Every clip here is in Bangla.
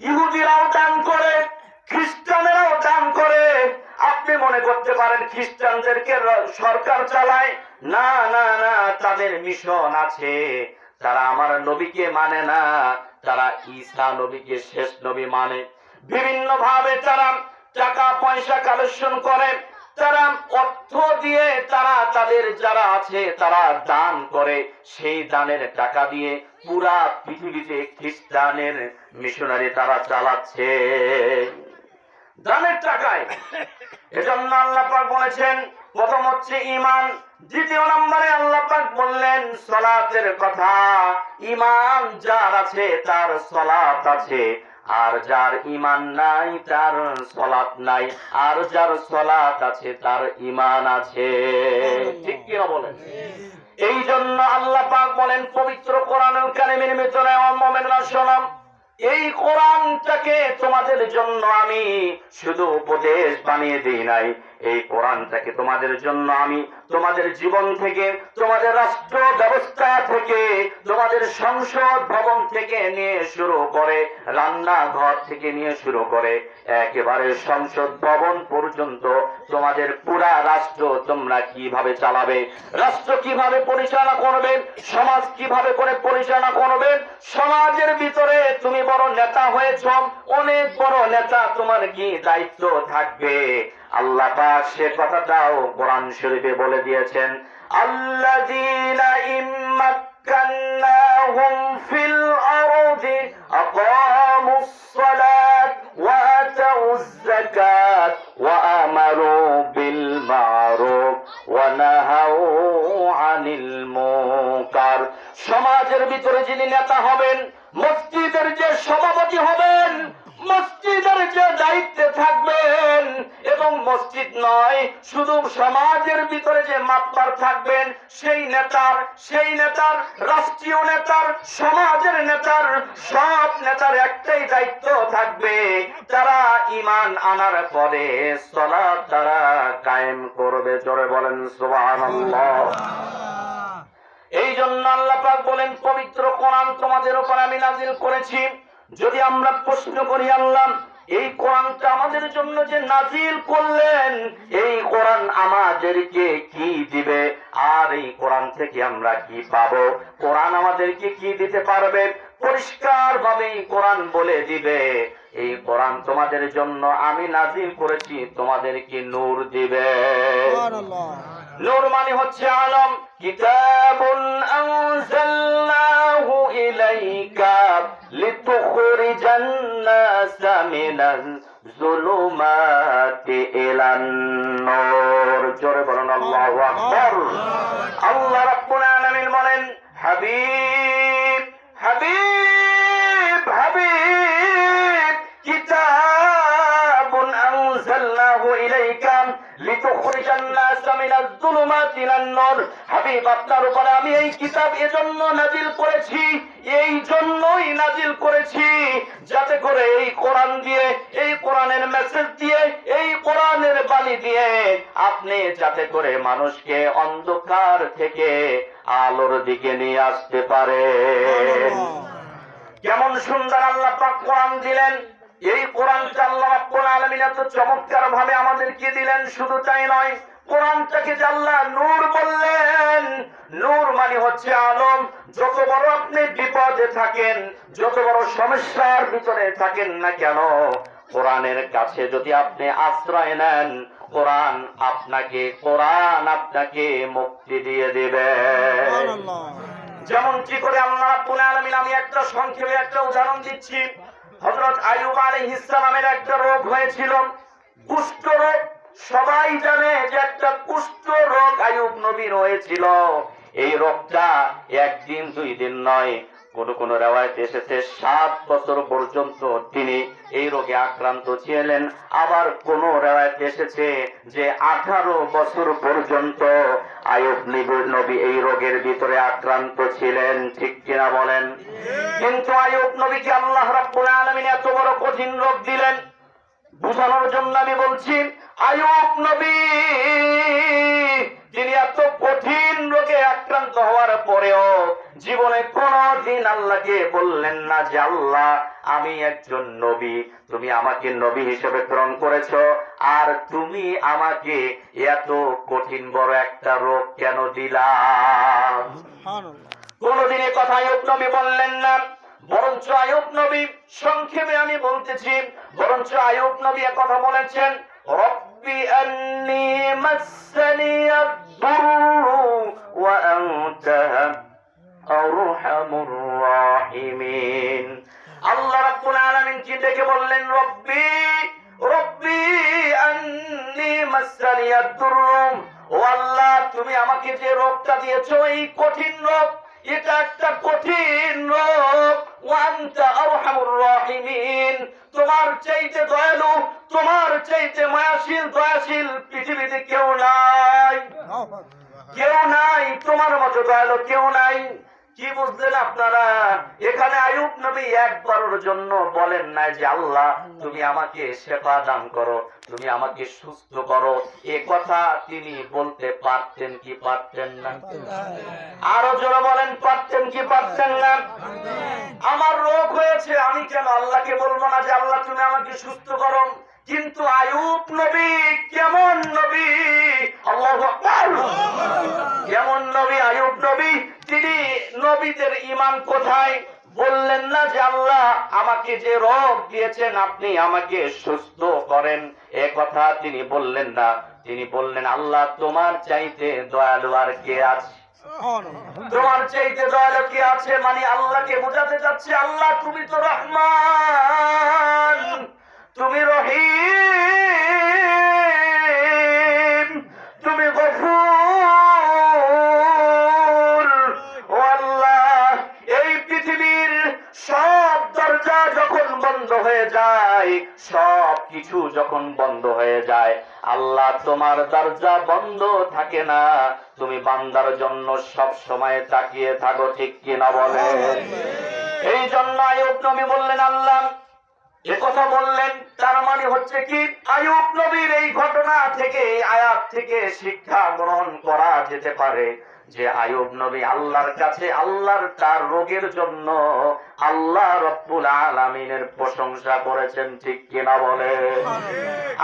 ইহুদিরাও দান করে, খ্রিস্টানেরাও দান করে। আপনি মনে করতে পারেন খ্রিস্টানদেরকে সরকার চালায়, না না না, তাদের মিশন আছে। তারা আমার নবীকে মানে না, তারা ঈসা নবীকে শেষ নবী মানে। বিভিন্ন ভাবে তারা টাকা পয়সা কালেকশন করে, তারা অর্থ দিয়ে তারা তাদের যারা আছে তারা দান করে। সেই দানের টাকা দিয়ে পুরা পৃথিবীতে খ্রিস্টানের মিশনারি তারা চালাচ্ছে দানের টাকায়। এজন্য আল্লাহ পাক বলেছেন, প্রথম হচ্ছে ঈমান, দ্বিতীয় নম্বরে আল্লাহ পাক বললেন সালাতের কথা। ঈমান যার আছে তার সালাত আছে, আর যার ঈমান নাই তার সালাত নাই, আর যার সালাত আছে তার ঈমান আছে। ঠিক কি না বলেন? এই জন্য আল্লাহ পাক বলেন পবিত্র কোরআনুল কারীমের ভিতরে, ও মুমিনরা শোনো, এই কোরআনটাকে তোমাদের জন্য আমি শুধু উপদেশ বানিয়ে দিই নাই, এই কোরআনটাকে তোমাদের জন্য আমি তোমাদের জীবন থেকে, তোমাদের রাষ্ট্র ব্যবস্থা থেকে, তোমাদের সংসদ ভবন থেকে নিয়ে শুরু করে, রান্নাঘর থেকে নিয়ে শুরু করে একেবারে সংসদ ভবন পর্যন্ত তোমাদের পুরা রাষ্ট্র তোমরা কিভাবে চালাবে, রাষ্ট্র কিভাবে পরিচালনা করবে, সমাজ কিভাবে করে পরিচালনা করবে। সমাজের ভিতরে তুমি বড় নেতা হয়েছ, অনেক বড় নেতা, তোমার কি দায়িত্ব থাকবে? আল্লাহ পাক সে কথাটাও কোরআন শরীফে বলে দিয়েছেন, আল্লাযীনা ইম্মাক্কান্নাহুম ফিল আরদি আকামুস সালাত ওয়া আতাউয যাকাত ওয়া আমারু বিল মারুফ ওয়া নাহাউ আনিল মুনকার। সমাজের ভিতরে যিনি নেতা হবেন, মসজিদের যে সভাপতি হবেন, মসজিদের যে দায়িত্বে থাকবেন, এবং মসজিদ নয় শুধু সমাজের ভিতরে যে মাতবার থাকবেন, সেই নেতার রাষ্ট্রীয় নেতার, সমাজের নেতার, সব নেতার একটাই দায়িত্ব থাকবে, তারা ঈমান আনার পরে সালাত তারা কায়েম করবে। জোরে বলেন সুবহানাল্লাহ। এই জন্য আল্লাহ পাক বলেন পবিত্র কোরআন তোমাদের উপর আমি নাজিল করেছি। যদি আমরা প্রশ্ন করি, আল্লাহ এই কোরআনটা আমাদের জন্য যে নাজিল করলেন, এই কোরআন আমাদেরকে কি দিবে, আর এই কোরআন থেকে আমরা কি পাবো, কোরআন আমাদেরকে কি দিতে পারবে? পরিষ্কার ভাবে কোরআন বলে দিবে, এই কোরআন তোমাদের জন্য আমি নাজিল করেছি, তোমাদেরকে নূর দিবে। নূর মানে হচ্ছে আলম। কিতাবুন আনজালনাহু ইলাইকা লিতুখরিজান নাসা মিনাজ যুলুমাতি ইলান নূর। জোরে বলুন আল্লাহু আকবার। আল্লাহ রাব্বুল আলামিন বলেন, হাবিব হাবিব হাবিব, কিতাবুন আনজালনাহু ইলাইকা লিতুখরিজান নাসা মিনাজ যুলুমাতি ইলান নূর। হাবিব, আপনার উপরে আমি এই কিতাব এজন্য নাজিল করেছি, এই জন্যই নাজিল করেছি, যাতে করে এই কোরআন দিয়ে, এই কোরআনের মেসেজ দিয়ে, এই কোরআনের বাণী দিয়ে আপনি যাতে করে মানুষকে অন্ধকার থেকে আলোর দিকে নিয়ে আসতে পারে। কেমন সুন্দর আল্লাহ পাক কোরআন দিলেন। এই কোরআনটা আল্লাহ রাব্বুল আলামিন এত চমৎকার ভাবে আমাদেরকে দিলেন। শুধু তাই নয়, কোরআনটাকে আল্লাহ নূর বললেন। নূর মানে হচ্ছে আলম। যত বড় আপনি বিপদে থাকেন, যত বড় সমস্যার ভিতরে থাকেন না কেন, কোরআনের কাছে যদি আপনি আশ্রয় নেন, কোরআন আপনাকে মুক্তি দিয়ে দিবে। যেমন কি করে আল্লাহ রাব্বুল আলামিন, আমি একটা সংক্ষেপে একটা উদাহরণ দিচ্ছি। হযরত আইয়ুব আলাইহিস সালামের একটা রোগ হয়েছিল, কুষ্ঠ রোগ। সবাই জানে যে একটা কুষ্ঠ রোগ আইয়ুব নবীর হয়েছিল। এই রোগটা একদিন দুই দিন নয়, কোন রিওয়ায়াতে এসেছে 7 বছর পর্যন্ত তিনি এই রোগে আক্রান্ত ছিলেন। আবার কোন রিওয়ায়াতে এসেছে যে 18 বছর পর্যন্ত আইয়ুব নবী এই রোগের ভিতরে আক্রান্ত ছিলেন। ঠিক কিনা বলেন? কিন্তু আইয়ুব নবীকে আল্লাহ রাব্বুল আলামিন এত বড় কঠিন রোগ দিলেন। বুঝানোর জন্য আমি বলছি, আইয়ুব নবী তিনি এত কঠিন রোগে আক্রান্ত হওয়ার পরেও জীবনে কোনদিন আল্লাহকে বললেন না যে আল্লাহ আমি একজন নবী, তুমি আমাকে নবী হিসেবে প্রেরণ করেছো, আর তুমি আমাকে এত কঠিন বড় একটা রোগ কেন দিলা? কোনদিন এ কথা আইয়ুব নবী বললেন না, বরঞ্চ আইয়ুব নবী, সংক্ষেপে আমি বলতেছি, বরঞ্চ আইয়ুব নবী এ কথা বলেছেন, রব্বি আন্নী মাসসানিয়াদ দুররু ওয়া আনতা আরহামুর রাহিমিন। আল্লাহ রাব্বুল আলামিন কি ডেকে বললেন, রব্বি রব্বি আন্নী মাসসানিয়াদ দুররু, ও আল্লাহ তুমি আমাকে যে রোগটা দিয়েছো, এই কঠিন রোগ, এটা একটা কঠিন রোগ, ওয়া আনতা আরহামুর রাহিমিন, তোমার চাইতে দয়ালু, তোমার চাইতে মায়াশীল দয়াশীল পৃথিবীতে কেউ নাই, কেউ নাই, তোমার মতো দয়ালু কেউ নাই। কি বুঝলেন আপনারা? এখানে আইয়ুব নবী একবারের জন্য বলেন নাই যে আল্লাহ তুমি আমাকে শেফা দান করো, তুমি আমাকে সুস্থ করো, এ কথা তিনি বলতে পারতেন কি পারতেন না? আরো জোরে বলেন, পারতেন কি পারতেন না? আমার রোগ হয়েছে, আমি কেন আল্লাহকে বলবো না যে আল্লাহ তুমি আমাকে সুস্থ করো? কিন্তু আইয়ুব নবী কেমন নবী, আল্লাহু আকবার, কেমন নবী আইয়ুব নবী, তিনি নবীদের ঈমান কোথায়? বললেন না যে আল্লাহ আমাকে যে রোগ দিয়েছেন আপনি আমাকে সুস্থ করেন, এ কথা তিনি বললেন না। তিনি বললেন আল্লাহ তোমার চাইতে দয়ালু আর কে আছে, তোমার চাইতে দয়ালু কে আছে? মানে আল্লাহকে বোঝাতে চাচ্ছে আল্লাহ তুমি তো রহমান, তুমি রহিম, তুমি গফুর। ও আল্লাহ এই পৃথিবীর সব দরজা যখন বন্ধ হয়ে যায়, সব কিছু যখন বন্ধ হয়ে যায়, আল্লাহ তোমার দরজা বন্ধ থাকে না, তুমি বান্দার জন্য সব সময় তাকিয়ে থাকো, ঠিক কিনা বলেন? এই জন্য আইয়ুব নবী বললেন আল্লাহ এ কথা বললেন, তার মানে হচ্ছে কি আইয়ুব নবীর এই ঘটনা থেকে, আয়াত থেকে শিক্ষা গ্রহণ করা যেতে পারে যে আইয়ুব নবী আল্লাহর কাছে আল্লাহর তার রোগের জন্য আল্লাহ রব্বুল আলামিনের প্রশংসা করেছেন, ঠিক কিনা বলে?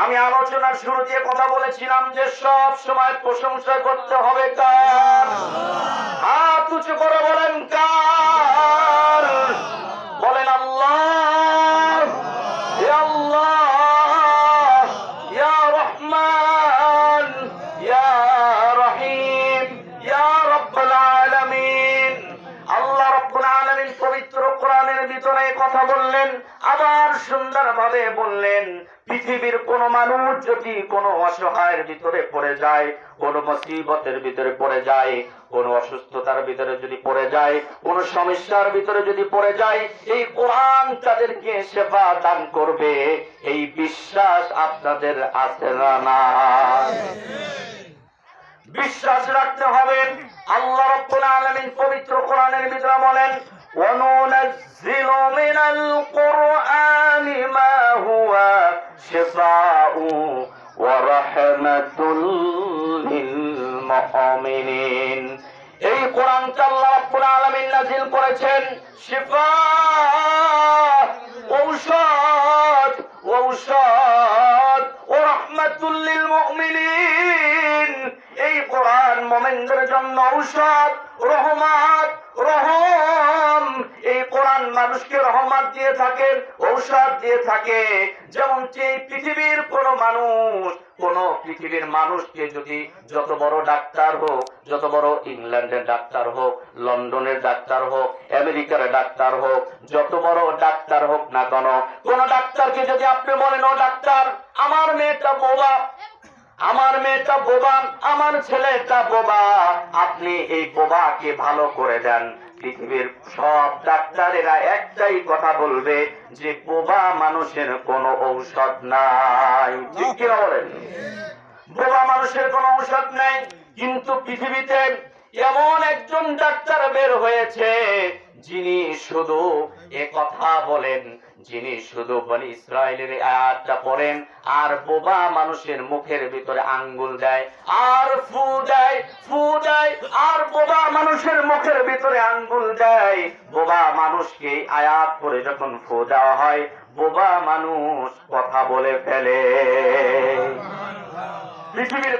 আমি আলোচনার শুরু দিয়ে কথা বলেছিলাম যে সব সময় প্রশংসা করতে হবে কার? হাত উঁচু করে বলেন কার? বলেন আল্লাহ, ইয়া আল্লাহ, ইয়া রহমান, ইয়া রহিম, ইয়া রব্বুল আলামিন। আল্লাহ রব্বুল আলামিন পবিত্র কোরআনের ভিতরে কথা বললেন, আবার সুন্দরভাবে বললেন, পৃথিবীর কোন মানুষ যদি কোন অসহায়ের ভিতরে পড়ে যায়, কোন মুসিবতের ভিতরে পড়ে যায়, কোন অসুস্থতার ভিতরে যদি পড়ে যায়, কোন সমস্যার ভিতরে যদি পড়ে যায়, এই কোরআন তাদেরকে সেবা দান করবে, এই বিশ্বাস আপনাদের আছে না? বিশ্বাস রাখতে হবে। আল্লাহ রাব্বুল আলামিন পবিত্র কোরআনের ভিতরে বলেন, وَنُنَزِّلُ مِنَ الْقُرْآنِ مَا هُوَ شِفَاءٌ وَرَحْمَةٌ لِلْمُؤْمِنِينَ। এই কোরআনটা আল্লাহ রাব্বুল আলামিন নাযিল করেছেন শিফা, ঔষধ, ঔষধ, ও রাহমাতুল লিল মুমিনিন। এই কোরআন মুমিনদের জন্য ঔষধ, রহমত, রহম। এই কোরআন মানুষকে রহমত দিয়ে থাকে, ঔষধ দিয়ে থাকে। যেমন এই পৃথিবীর কোন মানুষ, কোন পৃথিবীর মানুষকে যদি যত বড় ডাক্তার হোক, যত বড় ইংল্যান্ডের ডাক্তার হোক, লন্ডনের ডাক্তার হোক, আমেরিকার ডাক্তার হোক, যত বড় ডাক্তার হোক না কেন, কোন ডাক্তারকে যদি আপনি বলেন ও ডাক্তার আমার মেয়েটা বোবা, আমার মেয়েটা বোবা, আমার ছেলেটা বোবা, আপনি এই বোবাকে ভালো করে দেন, পৃথিবীর সব ডাক্তারেরা একটাই কথা বলবে যে বোবা মানুষের কোনো ঔষধ নাই, ঠিক কিনা বলেন? বোবা মানুষের কোনো ঔষধ নাই। কিন্তু পৃথিবীতে এমন একজন ডাক্তার বের হয়েছে যিনি শুধু এ কথা বলেন যিনি শুধু বনি ইসরায়েলের আয়াতটা পড়েন আর বোবা মানুষের মুখের ভিতরে আঙ্গুল দেয় আর ফু দেয় আর বোবা মানুষের মুখের ভিতরে আঙ্গুল দেয়, বোবা মানুষকে আয়াত পড়ে যখন ফু দেওয়া হয় বোবা মানুষ কথা বলে ফেলে। পৃথিবীর